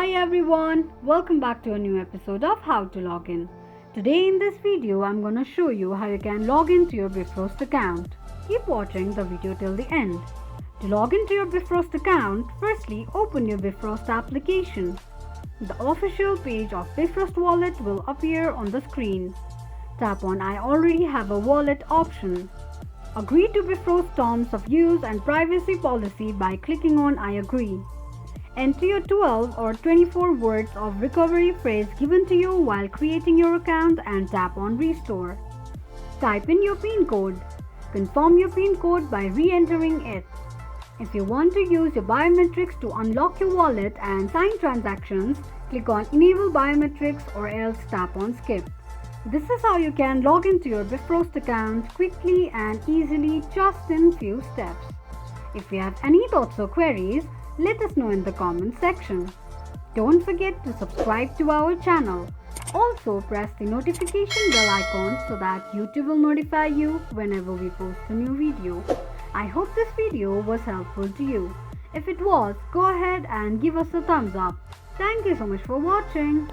Hi everyone, welcome back to a new episode of How to Log In. Today in this video, I'm going to show you how you can log into your Bifrost account. Keep watching the video till the end. To log into your Bifrost account, firstly open your Bifrost application. The official page of Bifrost wallet will appear on the screen. Tap on I already have a wallet option. Agree to Bifrost terms of use and privacy policy by clicking on I agree. Enter your 12 or 24 words of recovery phrase given to you while creating your account and tap on Restore. Type in your PIN code. Confirm your PIN code by re-entering it. If you want to use your biometrics to unlock your wallet and sign transactions, click on Enable Biometrics or else tap on Skip. This is how you can log into your Bifrost account quickly and easily just in few steps. If you have any thoughts or queries, let us know in the comment section. Don't forget to subscribe to our channel. Also press the notification bell icon so that YouTube will notify you whenever we post a new video. I hope this video was helpful to you. If it was, go ahead and give us a thumbs up. Thank you so much for watching.